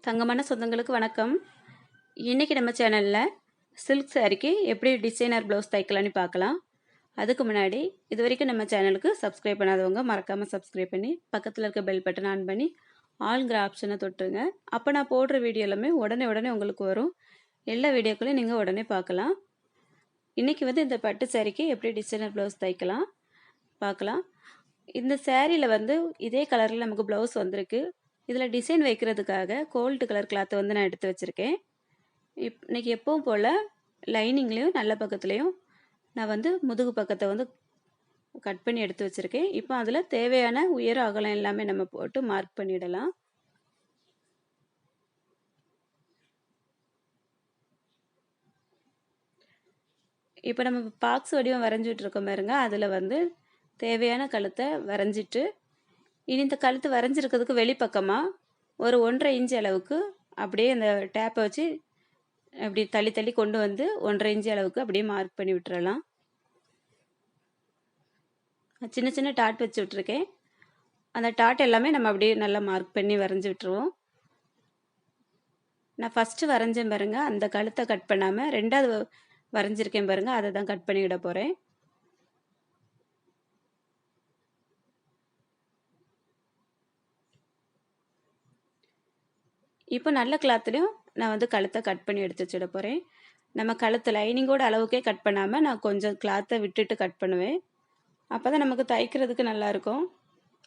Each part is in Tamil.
தங்கமான சொந்தங்களுக்கு வணக்கம். இன்றைக்கி நம்ம சேனலில் சில்க் சாரிக்கு எப்படி டிசைனர் ப்ளவுஸ் தைக்கலான்னு பார்க்கலாம். அதுக்கு முன்னாடி இது வரைக்கும் நம்ம சேனலுக்கு சப்ஸ்கிரைப் பண்ணாதவங்க மறக்காமல் சப்ஸ்கிரைப் பண்ணி பக்கத்தில் இருக்க பெல் பட்டன் ஆன் பண்ணி ஆல்ங்கிற ஆப்ஷனை தொட்டுருங்க. அப்போ நான் போடுற வீடியோ எல்லாமே உடனே உங்களுக்கு வரும். எல்லா வீடியோக்களையும் நீங்கள் உடனே பார்க்கலாம். இன்றைக்கி இந்த பட்டு சாரிக்கு எப்படி டிசைனர் ப்ளவுஸ் தைக்கலாம் பார்க்கலாம். இந்த சாரியில் இதே கலரில் நமக்கு ப்ளவுஸ் வந்திருக்கு. இதில் டிசைன் வைக்கிறதுக்காக கோல்டு கலர் கிளாத்தை நான் எடுத்து வச்சுருக்கேன். இன்றைக்கி எப்பவும் போல் லைனிங்லேயும் நல்ல பக்கத்துலேயும் நான் முதுகு பக்கத்தை கட் பண்ணி எடுத்து வச்சுருக்கேன். இப்போ அதில் தேவையான உயர அகலம் எல்லாமே நம்ம போட்டு மார்க் பண்ணிடலாம். இப்போ நம்ம பாக்ஸ் வடிவம் வரைஞ்சிட்ருக்கோம் பாருங்க. அதில் தேவையான கழுத்தை வரைஞ்சிட்டு இனி இந்த கழுத்து வரைஞ்சிருக்கிறதுக்கு வெளிப்பக்கமாக ஒரு 1.5 இன்ச் அளவுக்கு அப்படியே அந்த டேப்பை வச்சு அப்படி தள்ளி கொண்டு 1.5 இன்ச் அளவுக்கு அப்படியே மார்க் பண்ணி விட்டுறலாம். சின்ன டாட் வச்சு விட்டுருக்கேன். அந்த டாட் எல்லாமே நம்ம அப்படியே நல்லா மார்க் பண்ணி வரைஞ்சி விட்டுருவோம். நான் ஃபஸ்ட்டு வரைஞ்சேன் பாருங்க, அந்த கழுத்தை கட் பண்ணாமல் ரெண்டாவது வரைஞ்சிருக்கேன் பாருங்க, அதை தான் கட் பண்ணி விட போகிறேன். இப்போ நல்ல கிளாத்துலேயும் நான் கழுத்தை கட் பண்ணி எடுத்து வச்சுட போகிறேன். நம்ம கழுத்து லைனிங்கோட அளவுக்கே கட் பண்ணாமல் நான் கொஞ்சம் கிளாத்தை விட்டுட்டு கட் பண்ணுவேன். அப்போ தான் நமக்கு தைக்கிறதுக்கு நல்லாயிருக்கும்.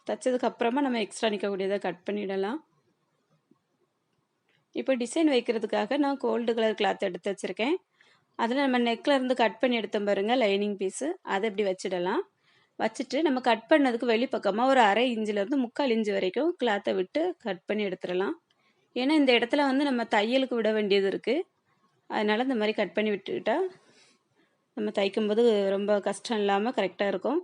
தைச்சதுக்கப்புறமா நம்ம எக்ஸ்ட்ரா நிற்கக்கூடியதை கட் பண்ணிடலாம். இப்போ டிசைன் வைக்கிறதுக்காக நான் கோல்டு கலர் கிளாத் எடுத்து வச்சுருக்கேன். அதில் நம்ம நெக்கில் இருந்து கட் பண்ணி எடுத்தோம் பாருங்கள் லைனிங் பீஸு, அதை இப்படி வச்சிடலாம். வச்சுட்டு நம்ம கட் பண்ணதுக்கு வெளிப்பக்கமாக ஒரு 1/2 இன்ச்சிலேருந்து 3/4 இன்ச்சு வரைக்கும் கிளாத்தை விட்டு கட் பண்ணி எடுத்துடலாம். ஏன்னா இந்த இடத்துல நம்ம தையலுக்கு விட வேண்டியது இருக்குது. அதனால் இந்த மாதிரி கட் பண்ணி விட்டுக்கிட்டால் நம்ம தைக்கும்போது ரொம்ப கஷ்டம் இல்லாமல் கரெக்டாக இருக்கும்.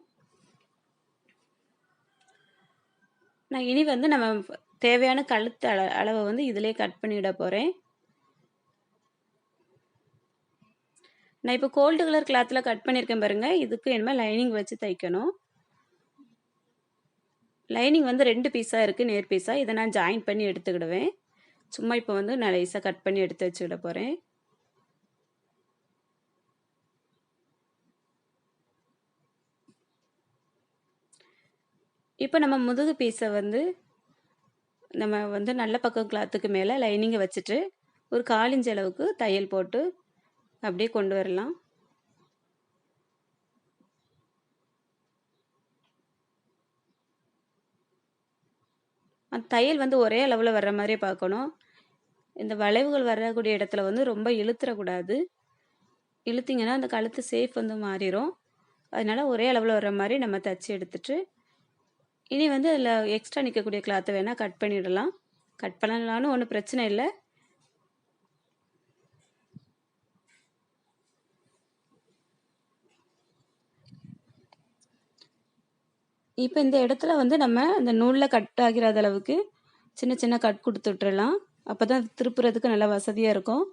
நான் இனி நம்ம தேவையான கழுத்து அளவை இதிலே கட் பண்ணிவிட போகிறேன். நான் இப்போ கோல்டு கலர் கிளாத்தில் கட் பண்ணியிருக்கேன் பாருங்கள். இதுக்கு இனிமேல் லைனிங் வச்சு தைக்கணும். லைனிங் 2 பீஸாக இருக்குது, நேர் பீஸாக. இதை நான் ஜாயின் பண்ணி எடுத்துக்கிடுவேன். சும்மா இப்போ நான் லேசாக கட் பண்ணி எடுத்து வச்சுக்கிட போகிறேன். இப்போ நம்ம முதுகு பீஸை நம்ம நல்ல பக்கம் கிளாத்துக்கு மேலே லைனிங்கை வச்சுட்டு ஒரு 1/4 இன்ச் அளவுக்கு தையல் போட்டு அப்படியே கொண்டு வரலாம். அந்த தையல் ஒரே அளவில் வர்ற மாதிரி பார்க்கணும். இந்த வளைவுகள் வரக்கூடிய இடத்துல ரொம்ப இழுத்துறக்கூடாது. இழுத்திங்கன்னா அந்த கழுத்து சேஃப் மாறிடும். அதனால் ஒரே அளவில் வர்ற மாதிரி நம்ம தைச்சி எடுத்துட்டு இனி அதில் எக்ஸ்ட்ரா நிற்கக்கூடிய கிளாத்தை வேணால் கட் பண்ணிடலாம். கட் பண்ணலான்னு ஒன்றும் பிரச்சனை இல்லை. இப்போ இந்த இடத்துல நம்ம இந்த நூலில் கட் ஆகிற அளவுக்கு சின்ன கட் கொடுத்து விட்டுறலாம். அப்போ தான் திருப்புறதுக்கு நல்லா வசதியாக இருக்கும்.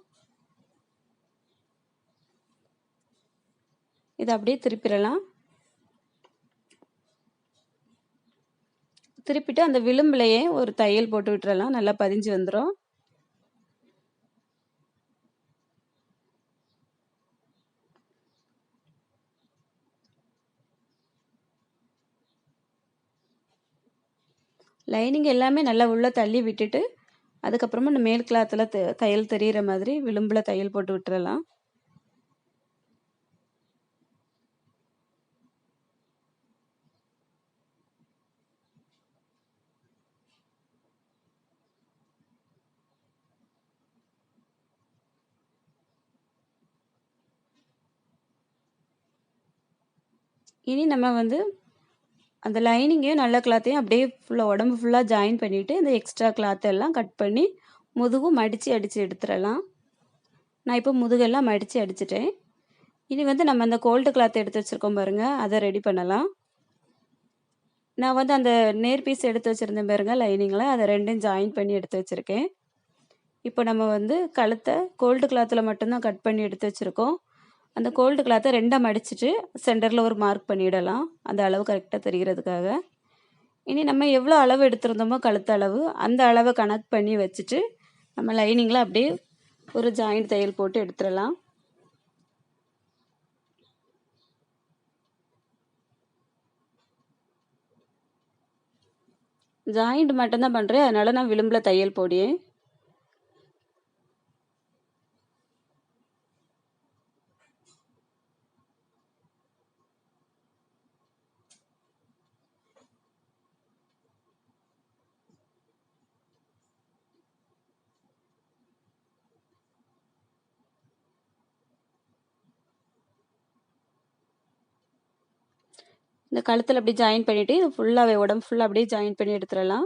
இதை அப்படியே திருப்பிடலாம். திருப்பிட்டு அந்த விளிம்புலையே ஒரு தையல் போட்டு விட்டுறலாம். நல்லா பதிஞ்சு வந்துடும். லைனிங் எல்லாமே நல்லா உள்ளே தள்ளி விட்டுட்டு அதுக்கப்புறமா இந்த மேல் கிளாத்தில் தையல் தெரிகிற மாதிரி விளிம்பில் தையல் போட்டு விட்டுறலாம். இனி நம்ம அந்த லைனிங்கையும் நல்ல கிளாத்தையும் அப்படியே ஃபுல்லாக உடம்பு ஃபுல்லாக ஜாயின் பண்ணிவிட்டு இந்த எக்ஸ்ட்ரா கிளாத்தெல்லாம் கட் பண்ணி முதுகும் மடித்து அடித்து எடுத்துடலாம். நான் இப்போ முதுகெல்லாம் மடித்து அடிச்சிட்டேன். இனி நம்ம அந்த கோல்டு கிளாத் எடுத்து வச்சுருக்கோம் பாருங்கள், அதை ரெடி பண்ணலாம். நான் அந்த நேர் பீஸ் எடுத்து வச்சுருந்தேன் பாருங்கள் லைனிங்கில், அதை ரெண்டையும் ஜாயின் பண்ணி எடுத்து வச்சுருக்கேன். இப்போ நம்ம கழுத்தை கோல்டு கிளாத்தில் மட்டும்தான் கட் பண்ணி எடுத்து வச்சுருக்கோம். அந்த கோல்டு கிளாத்தை 2ஆக மடிச்சுட்டு சென்டரில் ஒரு மார்க் பண்ணிடலாம், அந்த அளவு கரெக்டாக தெரிகிறதுக்காக. இனி நம்ம எவ்வளோ அளவு எடுத்திருந்தோமோ கழுத்து அளவு, அந்த அளவை கணக்கு பண்ணி வச்சுட்டு நம்ம லைனிங்கில் அப்படியே ஒரு ஜாயிண்ட் தையல் போட்டு எடுத்துடலாம். ஜாயிண்ட் மட்டும்தான் பண்ணுறேன், அதனால் நான் விளிம்பில் தையல் போடியேன். இந்த கழுத்தில் அப்படி ஜாயின் பண்ணிவிட்டு இது ஃபுல்லாகவே உடம்பு ஃபுல்லாக அப்படியே ஜாயின் பண்ணி எடுத்துடலாம்.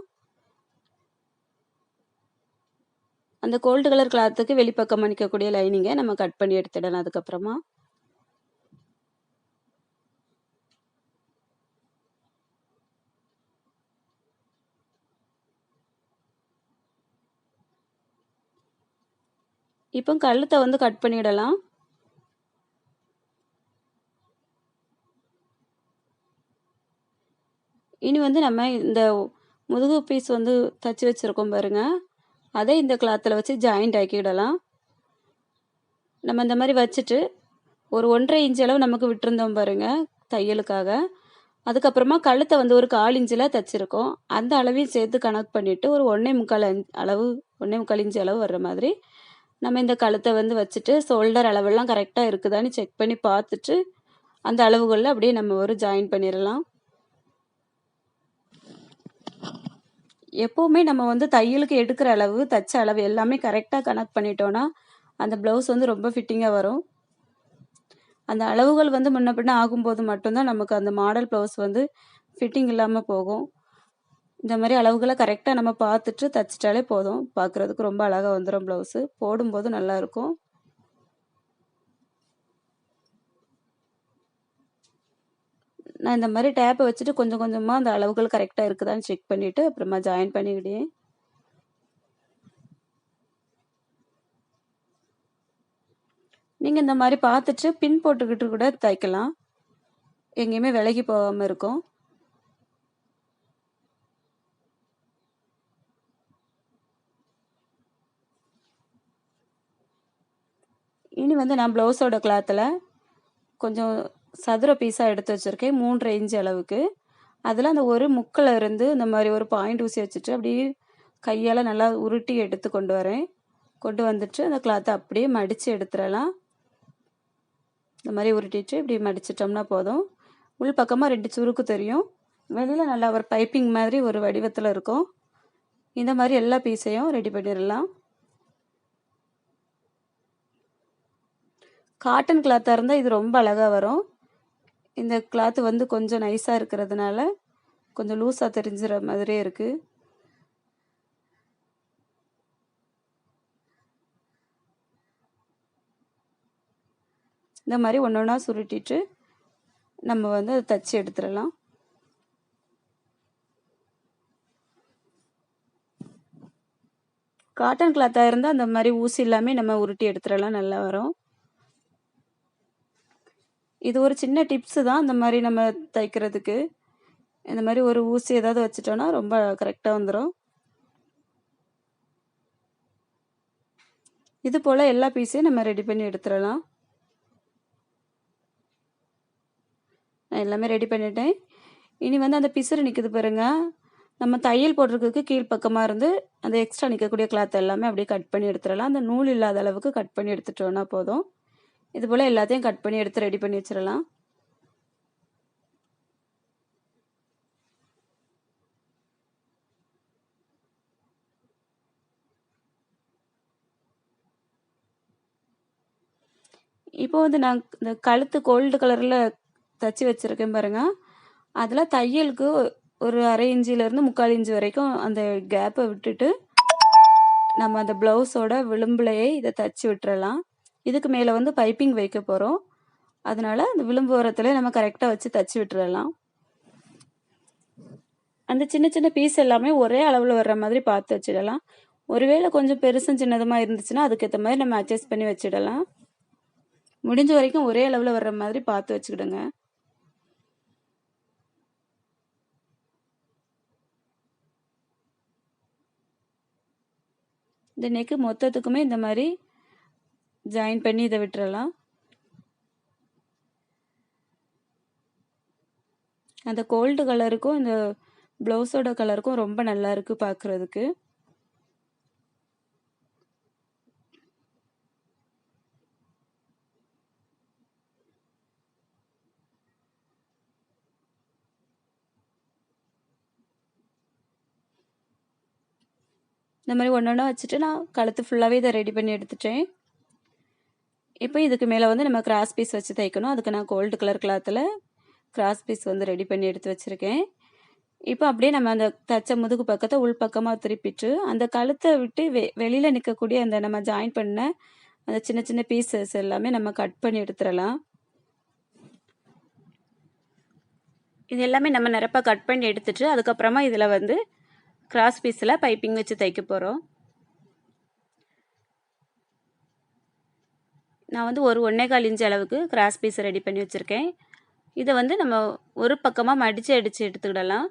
அந்த கோல்டு கலர் கிளாத்துக்கு வெளிப்பக்கம் நிற்கக்கூடிய லைனிங்கை நம்ம கட் பண்ணி எடுத்துடலாம். அதுக்கப்புறமா இப்போ கழுத்தை வந்து கட் பண்ணிடலாம். இனி வந்து நம்ம இந்த முதுகு பீஸ் வந்து தச்சு வச்சுருக்கோம் பாருங்க, அதை இந்த கிளாத்தில் வச்சு ஜாயிண்ட் ஆக்கிவிடலாம். நம்ம இந்த மாதிரி வச்சுட்டு ஒரு 1.5 இன்ச் அளவு நமக்கு விட்டுருந்தோம் பாருங்க தையலுக்காக. அதுக்கப்புறமா கழுத்தை வந்து ஒரு 1/4 இன்ச்சில் தைச்சிருக்கோம். அந்த அளவையும் சேர்த்து கணக்கு பண்ணிவிட்டு ஒரு 1.25 அளவு 1.25 இன்ச் அளவு வர்ற மாதிரி நம்ம இந்த கழுத்தை வந்து வச்சுட்டு ஷோல்டர் அளவெல்லாம் கரெக்டாக இருக்குதான்னு செக் பண்ணி பார்த்துட்டு அந்த அளவுகளில் அப்படியே நம்ம ஒரு ஜாயின் பண்ணிடலாம். எப்போவுமே நம்ம வந்து தையலுக்கு எடுக்கிற அளவு தச்ச அளவு எல்லாமே கரெக்டாக கணக்கு பண்ணிட்டோன்னா அந்த ப்ளவுஸ் வந்து ரொம்ப ஃபிட்டிங்காக வரும். அந்த அளவுகள் வந்து முன்ன பின்ன ஆகும்போது மட்டும்தான் நமக்கு அந்த மாடல் ப்ளவுஸ் வந்து ஃபிட்டிங் இல்லாமல் போகும். இந்த மாதிரி அளவுகளை கரெக்டாக நம்ம பார்த்துட்டு தைச்சிட்டாலே போதும், பார்க்குறதுக்கு ரொம்ப அழகாக வந்துடும். ப்ளவுஸு போடும்போது நல்லாயிருக்கும். நான் இந்த மாதிரி டேப்பை வச்சுட்டு கொஞ்சம் கொஞ்சமாக அந்த அளவுகள் கரெக்டாக இருக்குதான்னு செக் பண்ணிவிட்டு அப்புறமா ஜாயின் பண்ணிக்கிட்டேன். நீங்கள் இந்த மாதிரி பார்த்துட்டு பின் போட்டுக்கிட்டு கூட தைக்கலாம், எங்கேயுமே விலகி போகாமல் இருக்கும். இனி வந்து நான் ப்ளவுஸோட கிளாத்தில் கொஞ்சம் சதுர பீஸாக எடுத்து வச்சுருக்கேன் 3.5 இன்ச் அளவுக்கு. அதில் அந்த ஒரு முக்கில் இருந்து இந்த மாதிரி ஒரு பாயிண்ட் ஊசி வச்சுட்டு அப்படியே கையால் நல்லா உருட்டி எடுத்து கொண்டு வரேன். கொண்டு வந்துட்டு அந்த கிளாத்தை அப்படியே மடித்து எடுத்துடலாம். இந்த மாதிரி உருட்டிட்டு இப்படி மடிச்சிட்டோம்னா போதும். உள் பக்கமாக 2 சுருக்கு தெரியும், வெளியில் நல்லா ஒரு பைப்பிங் மாதிரி ஒரு வடிவத்தில் இருக்கும். இந்த மாதிரி எல்லா பீஸையும் ரெடி பண்ணிடலாம். காட்டன் கிளாத்தாக இருந்தால் இது ரொம்ப அழகாக வரும். இந்த கிளாத்து வந்து கொஞ்சம் நைஸாக இருக்கிறதுனால கொஞ்சம் லூஸாக தெரிஞ்சுற மாதிரியே இருக்குது. இந்த மாதிரி ஒன்று ஒன்றா சுருட்டிட்டு நம்ம வந்து அதை தச்சு எடுத்துடலாம். காட்டன் கிளாத்தாக இருந்தால் அந்த மாதிரி ஊசி எல்லாமே நம்ம உருட்டி எடுத்துடலாம், நல்லா வரும். இது ஒரு சின்ன டிப்ஸு தான் இந்த மாதிரி நம்ம தைக்கிறதுக்கு. இந்த மாதிரி ஒரு ஊசி ஏதாவது வச்சுட்டோன்னா ரொம்ப கரெக்டாக வந்துடும். இது போல் எல்லா பீஸையும் நம்ம ரெடி பண்ணி எடுத்துடலாம். நான் எல்லாமே ரெடி பண்ணிட்டேன். இனி வந்து அந்த பிசுறு நிற்குது பாருங்க, நம்ம தையல் போடுறதுக்கு கீழ்ப்பக்கமாக இருந்து அந்த எக்ஸ்ட்ரா நிற்கக்கூடிய கிளாத் எல்லாமே அப்படியே கட் பண்ணி எடுத்துடலாம். அந்த நூல் இல்லாத அளவுக்கு கட் பண்ணி எடுத்துட்டோன்னா போதும். இது போல் எல்லாத்தையும் கட் பண்ணி எடுத்து ரெடி பண்ணி வச்சிடலாம். இப்போ வந்து நான் இந்த கழுத்து கோல்டு கலரில் தச்சு வச்சுருக்கேன் பாருங்க, அதில் தையலுக்கு ஒரு 1/2 இன்ச்சிலேருந்து 3/4 இன்ச்சு வரைக்கும் அந்த கேப்பை விட்டுட்டு நம்ம அந்த ப்ளவுஸோட விளிம்புலையே இதை தச்சு விட்டுறலாம். இதுக்கு மேலே வந்து பைப்பிங் வைக்க போகிறோம், அதனால அந்த விளிம்பு ஓரத்தில் நம்ம கரெக்டாக வச்சு தச்சு விட்டுறலாம். அந்த சின்ன சின்ன பீஸ் எல்லாமே ஒரே அளவில் வர்ற மாதிரி பார்த்து வச்சிடலாம். ஒருவேளை கொஞ்சம் பெருசும் சின்னதுமாக இருந்துச்சுன்னா அதுக்கேற்ற மாதிரி நம்ம அட்ஜஸ்ட் பண்ணி வச்சிடலாம். முடிஞ்ச வரைக்கும் ஒரே அளவில் வர்ற மாதிரி பார்த்து வச்சுக்கிடுங்க. இந்த நெக்கு மொத்தத்துக்குமே இந்த மாதிரி ஜாயின் பண்ணி இதை விட்டுறலாம். அந்த கோல்டு கலருக்கும் இந்த ப்ளவுஸோட கலருக்கும் ரொம்ப நல்லா இருக்கு பார்க்குறதுக்கு. இந்த மாதிரி ஒன்று ஒன்றா வச்சுட்டு நான் கழுத்து ஃபுல்லாகவே இதை ரெடி பண்ணி எடுத்துட்டேன். இப்போ இதுக்கு மேலே வந்து நம்ம கிராஸ் பீஸ் வச்சு தைக்கணும். அதுக்கு நான் கோல்டு கலர் கிளாத்தில் கிராஸ் பீஸ் வந்து ரெடி பண்ணி எடுத்து வச்சுருக்கேன். இப்போ அப்படியே நம்ம அந்த தச்ச முதுகு பக்கத்தை உள் பக்கமாக திருப்பிட்டு அந்த கழுத்தை விட்டு வெளியில் நிற்கக்கூடிய அந்த நம்ம ஜாயின் பண்ண அந்த சின்ன சின்ன பீசஸ் எல்லாமே நம்ம கட் பண்ணி எடுத்துடலாம். இது எல்லாமே நம்ம நிரப்ப கட் பண்ணி எடுத்துட்டு அதுக்கப்புறமா இதில் வந்து கிராஸ் பீஸில் பைப்பிங் வச்சு தைக்க போகிறோம். நான் வந்து ஒரு 1.25 இன்ச் அளவுக்கு கிராஸ் பீஸ் ரெடி பண்ணி வச்சுருக்கேன். இதை வந்து நம்ம ஒரு பக்கமாக மடித்து அடித்து எடுத்துக்கிடலாம்.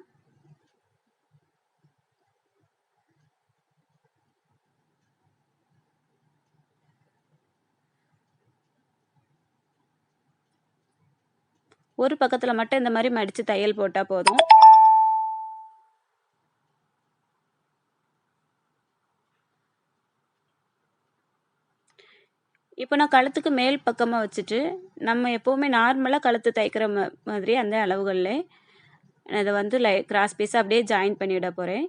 ஒரு பக்கத்தில் மட்டும் இந்த மாதிரி மடித்து தையல் போட்டால் போதும். இப்போ நான் கழுத்துக்கு மேல் பக்கமாக வச்சுட்டு நம்ம எப்போவுமே நார்மலாக கழுத்து தைக்கிற மாதிரி அந்த அளவுகளில் இதை வந்து கிராஸ் பீஸை அப்படியே ஜாயின் பண்ணிவிட போகிறேன்.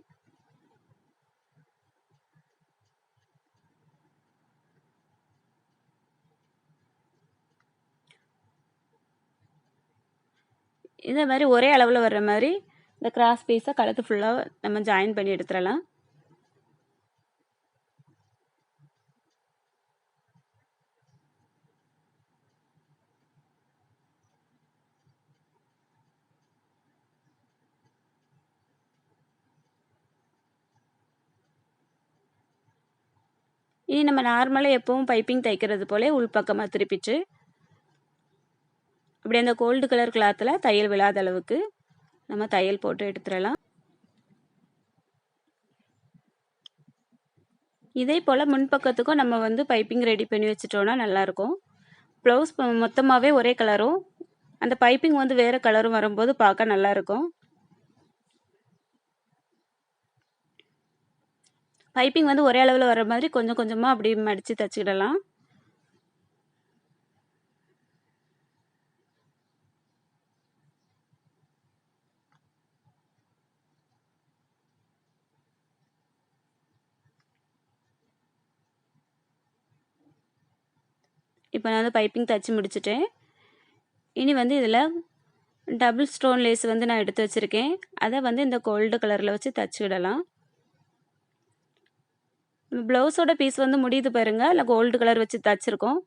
இதே மாதிரி ஒரே அளவில் வர்ற மாதிரி இந்த கிராஸ் பீஸை கழுத்து ஃபுல்லாக நம்ம ஜாயின் பண்ணி எடுத்துடலாம். இனி நம்ம நார்மலாக எப்பவும் பைப்பிங் தைக்கிறது போல உள்பக்கமாக திருப்பிச்சு அப்படி அந்த கோல்டு கலர் கிளாத்தில் தையல் விழாத அளவுக்கு நம்ம தையல் போட்டு எடுத்துடலாம். இதே போல் முன்பக்கத்துக்கும் நம்ம வந்து பைப்பிங் ரெடி பண்ணி வச்சுட்டோன்னா நல்லாயிருக்கும். ப்ளவுஸ் மொத்தமாகவே ஒரே கலரும் அந்த பைப்பிங் வந்து வேறு கலரும் வரும்போது பார்க்க நல்லாயிருக்கும். பைப்பிங் வந்து ஒரே அளவில் வர மாதிரி கொஞ்சம் கொஞ்சமாக அப்படி மடித்து தைச்சிக்கிடலாம். இப்போ நான் வந்து பைப்பிங் தைச்சி முடிச்சிட்டேன். இனி வந்து இதில் டபுள் ஸ்டோன் லேஸ் வந்து நான் எடுத்து வச்சுருக்கேன். அதை வந்து இந்த கோல்டு கலரில் வச்சு தைச்சிக்கிடலாம். ப்ளவுஸோட பீஸ் வந்து முடியுது பாருங்க, இல்லை கோல்டு கலர் வச்சு தைச்சிருக்கோம்.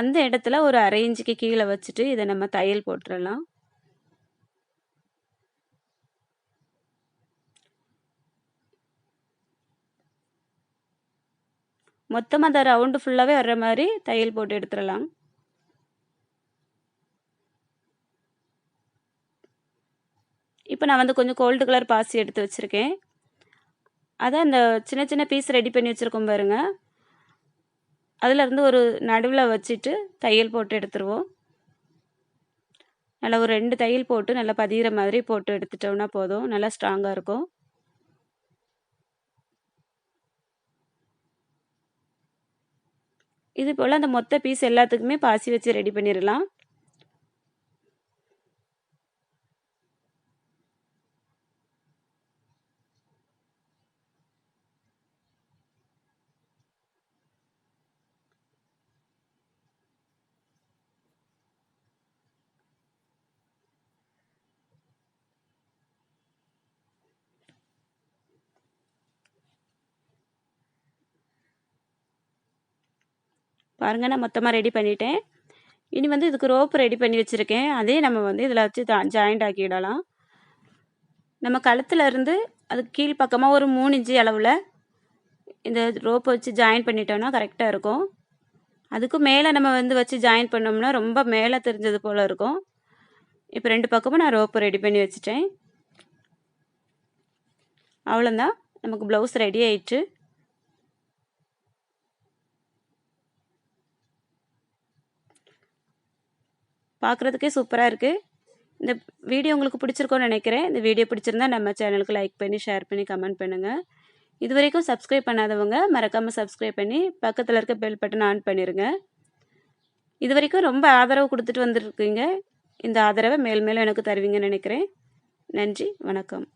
அந்த இடத்துல ஒரு 1/2 இன்ச்சுக்கு கீழே வச்சுட்டு இதை நம்ம தையல் போட்டுடலாம். மொத்தமாக அந்த ரவுண்டு ஃபுல்லாகவே வர்ற மாதிரி தையல் போட்டு எடுத்துடலாம். இப்போ நான் வந்து கொஞ்சம் கோல்டு கலர் பாசி எடுத்து வச்சுருக்கேன். அதை அந்த சின்ன சின்ன பீஸ் ரெடி பண்ணி வச்சுருக்கோம் பாருங்க, அதிலேருந்து ஒரு நடுவில் வச்சுட்டு தையல் போட்டு எடுத்துருவோம். நல்லா ஒரு 2 தையல் போட்டு நல்லா பதிகிற மாதிரி போட்டு எடுத்துட்டோம்னா போதும், நல்லா ஸ்ட்ராங்காக இருக்கும். இது போல் அந்த மொத்த பீஸ் எல்லாத்துக்குமே பாசி வச்சு ரெடி பண்ணிடலாம். பாருங்கள், நான் மொத்தமாக ரெடி பண்ணிட்டேன். இனி வந்து இதுக்கு ரோப்பு ரெடி பண்ணி வச்சுருக்கேன். அதே நம்ம வந்து இதில் வச்சு ஜாயிண்ட் ஆக்கிடலாம். நம்ம கழுத்தில் இருந்து அதுக்கு கீழ் பக்கமாக ஒரு 3 இன்ச்சு அளவில் இந்த ரோப்பை வச்சு ஜாயின் பண்ணிட்டோம்னா கரெக்டாக இருக்கும். அதுக்கு மேலே நம்ம வந்து வச்சு ஜாயின் பண்ணோம்னா ரொம்ப மேலே தெரிஞ்சது போல் இருக்கும். இப்போ 2 பக்கமும் நான் ரோப்பு ரெடி பண்ணி வச்சுட்டேன். அவ்வளோதான், நமக்கு ப்ளவுஸ் ரெடி ஆயிடுச்சு. பார்க்குறதுக்கே சூப்பராக இருக்குது. இந்த வீடியோ உங்களுக்கு பிடிச்சிருக்கோன்னு நினைக்கிறேன். இந்த வீடியோ பிடிச்சிருந்தா நம்ம சேனலுக்கு லைக் பண்ணி, ஷேர் பண்ணி, கமெண்ட் பண்ணுங்கள். இது வரைக்கும் சப்ஸ்கிரைப் பண்ணாதவங்க மறக்காமல் சப்ஸ்கிரைப் பண்ணி பக்கத்தில் இருக்க பெல் பட்டன் ஆன் பண்ணிடுங்க. இது வரைக்கும் ரொம்ப ஆதரவு கொடுத்துட்டு வந்துருக்கீங்க. இந்த ஆதரவை மேல் மேலும் எனக்கு தருவீங்கன்னு நினைக்கிறேன். நன்றி, வணக்கம்.